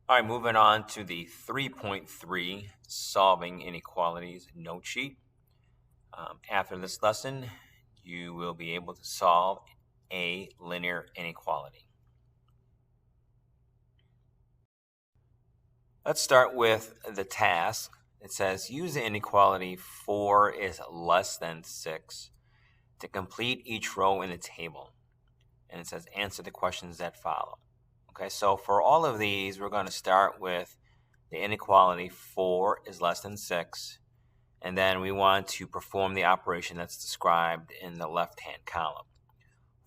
All right, moving on to the 3.3 solving inequalities note sheet. After this lesson, you will be able to solve a linear inequality. Let's start with the task. It says use the inequality 4 is less than 6 to complete each row in the table. And it says answer the questions that follow. Okay, so for all of these, we're going to start with the inequality 4 is less than 6. And then we want to perform the operation that's described in the left-hand column.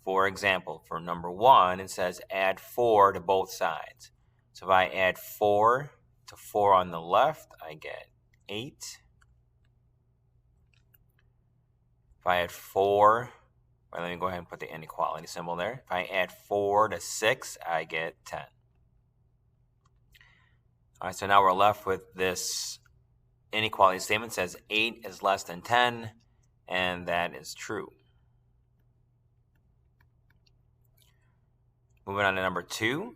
For example, for number 1, it says add 4 to both sides. So if I add 4 to 4 on the left, I get 8. If I add 4, well, let me go ahead and put the inequality symbol there. If I add 4 to 6, I get 10. All right, so now we're left with this inequality statement. It says 8 is less than 10, and that is true. Moving on to number 2,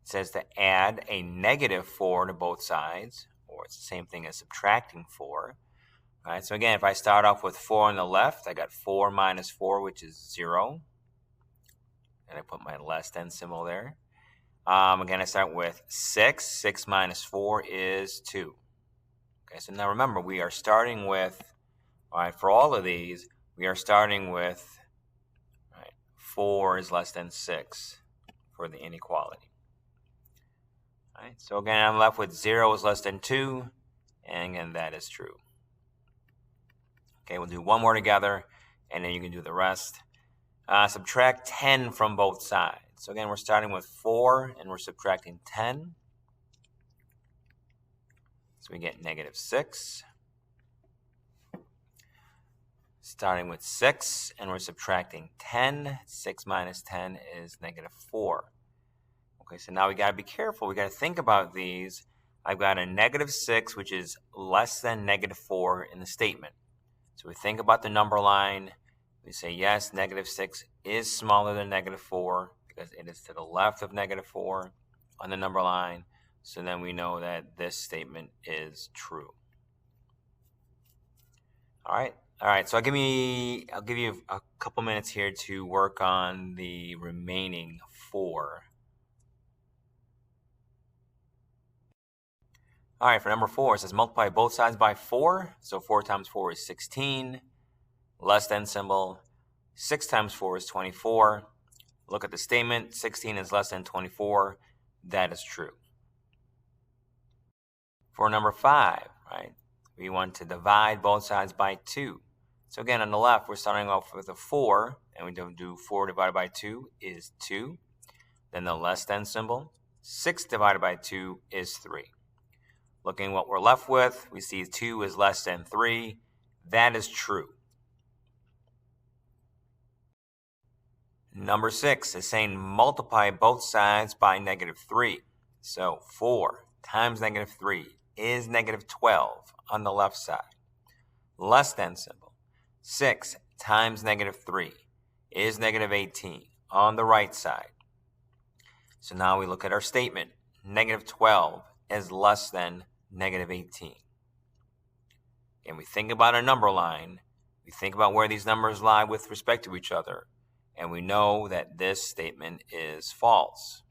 it says to add a negative 4 to both sides, or it's the same thing as subtracting 4. All right, so again, if I start off with 4 on the left, I got 4 minus 4, which is 0. And I put my less than symbol there. Again, I start with 6. 6 minus 4 is 2. Okay, so now remember, we are starting with, all right, for all of these, we are starting with, all right, 4 is less than 6 for the inequality. All right, so again, I'm left with 0 is less than 2, and again, that is true. Okay, we'll do one more together, and then you can do the rest. Subtract 10 from both sides. So again, we're starting with 4, and we're subtracting 10. So we get negative 6. Starting with 6, and we're subtracting 10. 6 minus 10 is negative 4. Okay, so now we got to be careful. We got to think about these. I've got a negative 6, which is less than negative 4 in the statement. So we think about the number line. We say, yes, negative 6 is smaller than negative 4 because it is to the left of negative 4 on the number line. So then we know that this statement is true. All right. So I'll give you a couple minutes here to work on the remaining 4. All right, for number 4, it says multiply both sides by 4. So 4 times 4 is 16. Less than symbol. 6 times 4 is 24. Look at the statement. 16 is less than 24. That is true. For number 5, right, we want to divide both sides by 2. So again, on the left, we're starting off with a 4, and we do 4 divided by 2 is 2. Then the less than symbol. 6 divided by 2 is 3. Looking what we're left with, we see 2 is less than 3. That is true. Number 6 is saying multiply both sides by negative 3. So 4 times negative 3 is negative 12 on the left side. Less than symbol. 6 times negative 3 is negative 18 on the right side. So now we look at our statement. Negative 12 is less than negative 18. And we think about our number line. We think about where these numbers lie with respect to each other. And we know that this statement is false.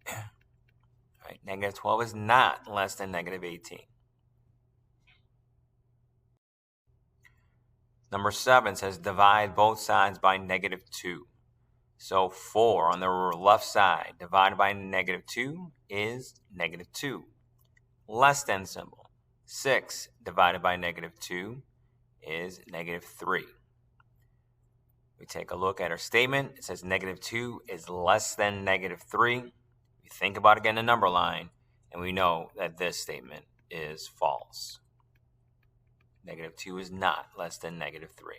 Right, negative 12 is not less than negative 18. Number 7 says divide both sides by negative 2. So 4 on the left side divided by negative 2 is negative 2. Less than symbol. 6 divided by negative 2 is negative 3. We take a look at our statement. It says negative 2 is less than negative 3. We think about again the number line, and we know that this statement is false. Negative 2 is not less than negative 3.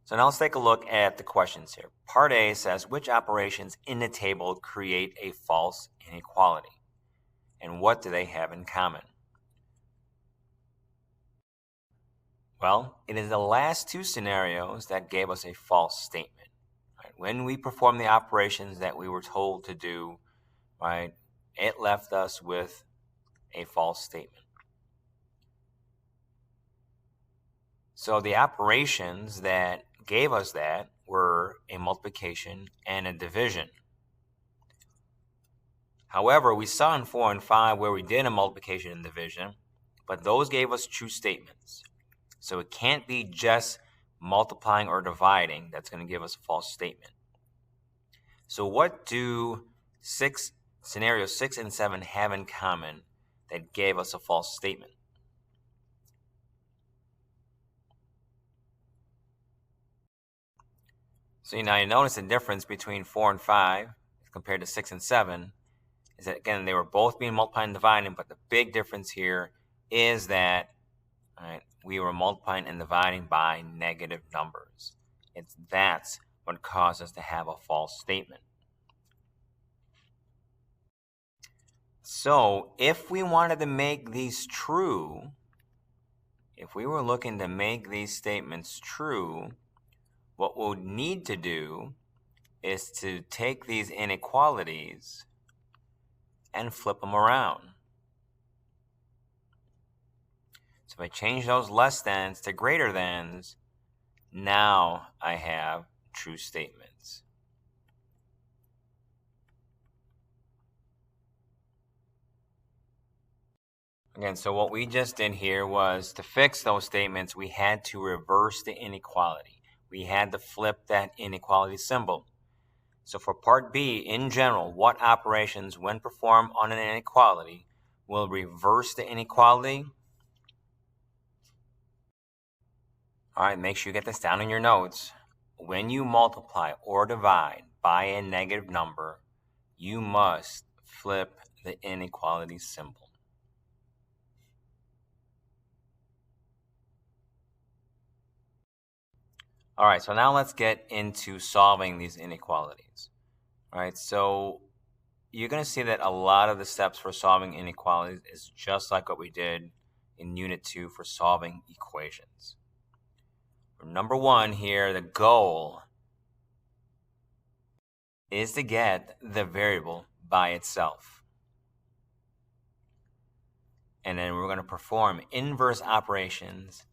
So now let's take a look at the questions here. Part A says, which operations in the table create a false inequality? And what do they have in common? Well, it is the last two scenarios that gave us a false statement. Right? Right? When we perform the operations that we were told to do, right, it left us with a false statement. So the operations that gave us that were a multiplication and a division. However, we saw in 4 and 5 where we did a multiplication and division, but those gave us true statements. So it can't be just multiplying or dividing that's going to give us a false statement. So what do scenarios 6 and 7 have in common that gave us a false statement? So now you notice the difference between 4 and 5 compared to 6 and 7 is that, again, they were both being multiplied and divided, but the big difference here is that we were multiplying and dividing by negative numbers. That's what caused us to have a false statement. So if we wanted to make these true, if we were looking to make these statements true, what we'll need to do is to take these inequalities and flip them around. So if I change those less thans to greater thans, now I have true statements. Again, so what we just did here was to fix those statements, we had to reverse the inequality. We had to flip that inequality symbol. So for part B, in general, what operations, when performed on an inequality, will reverse the inequality? All right, make sure you get this down in your notes. When you multiply or divide by a negative number, you must flip the inequality symbol. All right, so now let's get into solving these inequalities. All right, so you're going to see that a lot of the steps for solving inequalities is just like what we did in Unit 2 for solving equations. For number 1 here, the goal is to get the variable by itself. And then we're going to perform inverse operations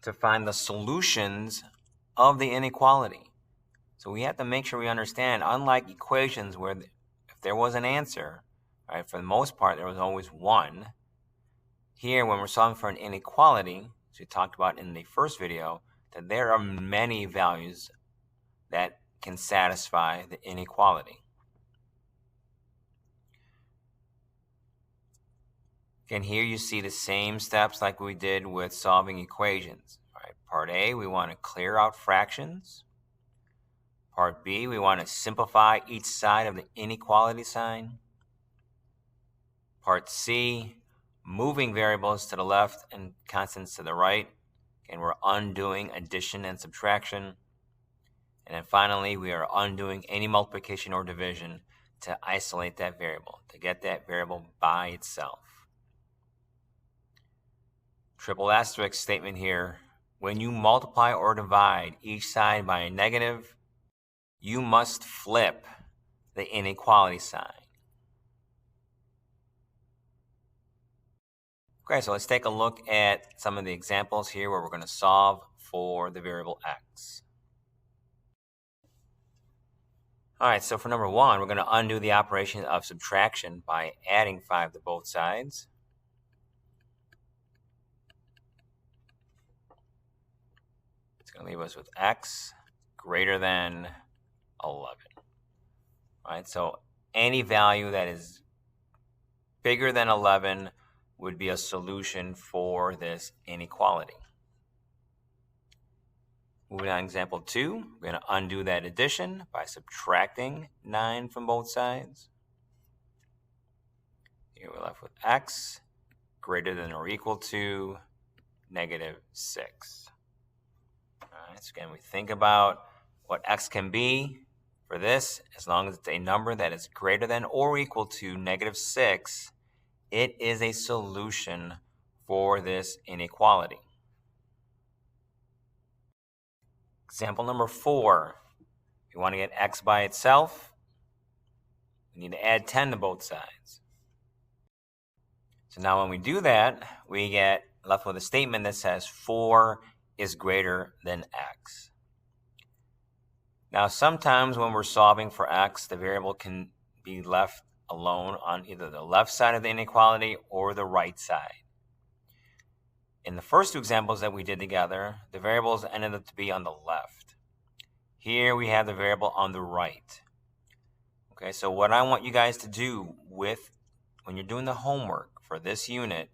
to find the solutions of the inequality. So we have to make sure we understand, unlike equations where if there was an answer, right, for the most part there was always one, here when we're solving for an inequality, as we talked about in the first video, that there are many values that can satisfy the inequality. Again, here you see the same steps like we did with solving equations. All right, part A, we want to clear out fractions. Part B, we want to simplify each side of the inequality sign. Part C, moving variables to the left and constants to the right. Again, we're undoing addition and subtraction. And then finally, we are undoing any multiplication or division to isolate that variable, to get that variable by itself. Triple asterisk statement here. When you multiply or divide each side by a negative, you must flip the inequality sign. Okay, so let's take a look at some of the examples here where we're going to solve for the variable x. All right, so for number 1, we're going to undo the operation of subtraction by adding 5 to both sides. It's going to leave us with x greater than 11. All right, so any value that is bigger than 11 would be a solution for this inequality. Moving on to example 2, we're going to undo that addition by subtracting 9 from both sides. Here we're left with x greater than or equal to negative 6. All right, so again, we think about what x can be for this. As long as it's a number that is greater than or equal to negative 6, it is a solution for this inequality. Example number 4. If you want to get x by itself, we need to add 10 to both sides. So now when we do that, we get left with a statement that says 4 is greater than x. Now sometimes when we're solving for x, the variable can be left alone on either the left side of the inequality or the right side. In the first two examples that we did together, the variables ended up to be on the left. Here we have the variable on the right. Okay, so what I want you guys to do when you're doing the homework for this unit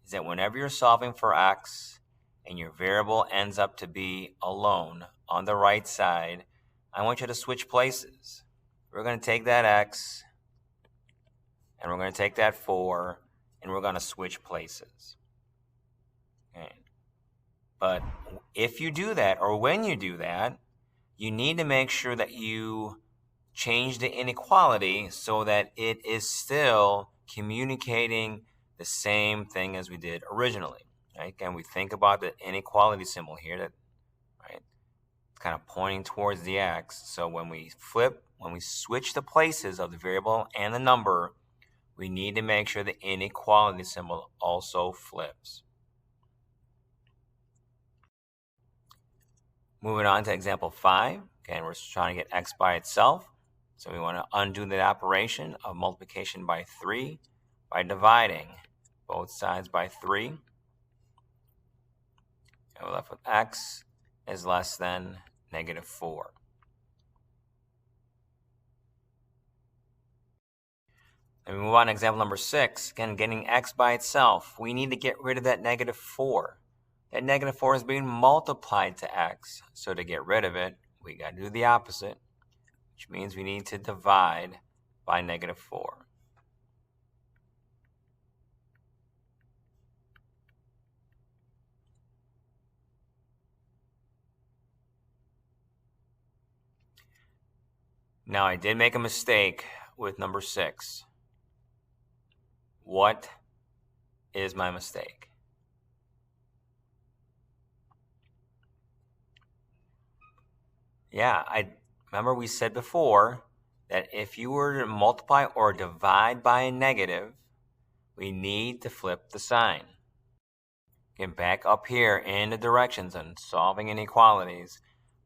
is that whenever you're solving for x and your variable ends up to be alone on the right side, I want you to switch places. We're going to take that x and we're going to take that 4 and we're going to switch places. Okay. But if you do that, or when you do that, you need to make sure that you change the inequality so that it is still communicating the same thing as we did originally. Right? Again, we think about the inequality symbol here, that right, it's kind of pointing towards the x. So when we switch the places of the variable and the number, we need to make sure the inequality symbol also flips. Moving on to example 5. Again, we're trying to get x by itself. So we want to undo the operation of multiplication by 3 by dividing both sides by 3. And we're left with x is less than -4. And we move on to example number 6. Again, getting x by itself. We need to get rid of that -4. That -4 is being multiplied to x. So to get rid of it, we got to do the opposite, which means we need to divide by -4. Now, I did make a mistake with number 6. What is my mistake? Yeah, I remember we said before that if you were to multiply or divide by a negative, we need to flip the sign. Get back up here in the directions on solving inequalities.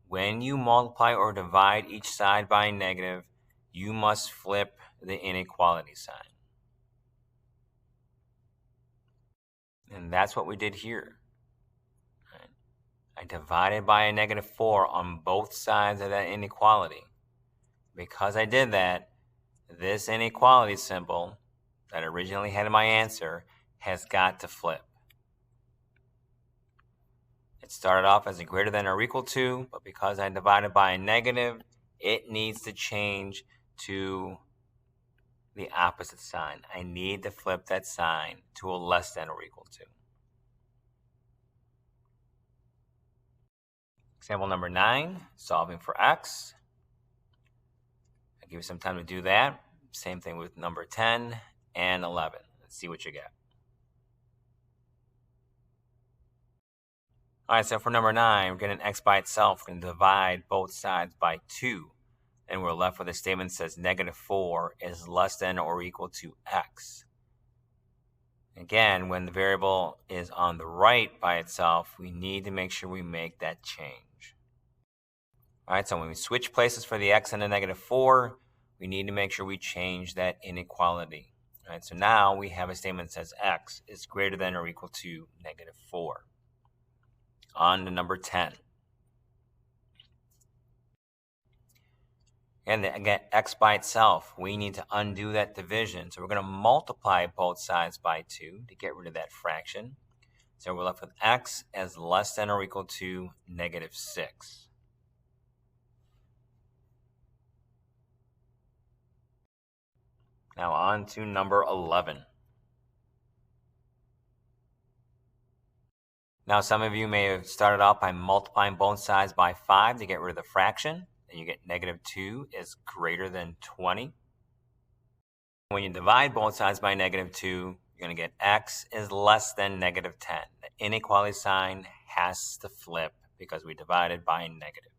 When you multiply or divide each side by a negative, you must flip the inequality sign. And that's what we did here. I divided by a -4 on both sides of that inequality. Because I did that, this inequality symbol that originally had in my answer has got to flip. It started off as a greater than or equal to, but because I divided by a negative, it needs to change to the opposite sign. I need to flip that sign to a less than or equal to. Example number 9, solving for x. I'll give you some time to do that. Same thing with number 10 and 11. Let's see what you get. All right, so for number 9, we're getting x by itself. We're going to divide both sides by 2. And we're left with a statement that says -4 is less than or equal to x. Again, when the variable is on the right by itself, we need to make sure we make that change. All right, so when we switch places for the x and the -4, we need to make sure we change that inequality. All right, so now we have a statement that says x is greater than or equal to -4. On to number 10. And again, x by itself, we need to undo that division. So we're going to multiply both sides by 2 to get rid of that fraction. So we're left with x as less than or equal to -6. Now on to number 11. Now some of you may have started out by multiplying both sides by 5 to get rid of the fraction. And you get -2 is greater than 20. When you divide both sides by -2, you're going to get x is less than -10. The inequality sign has to flip because we divided by negative.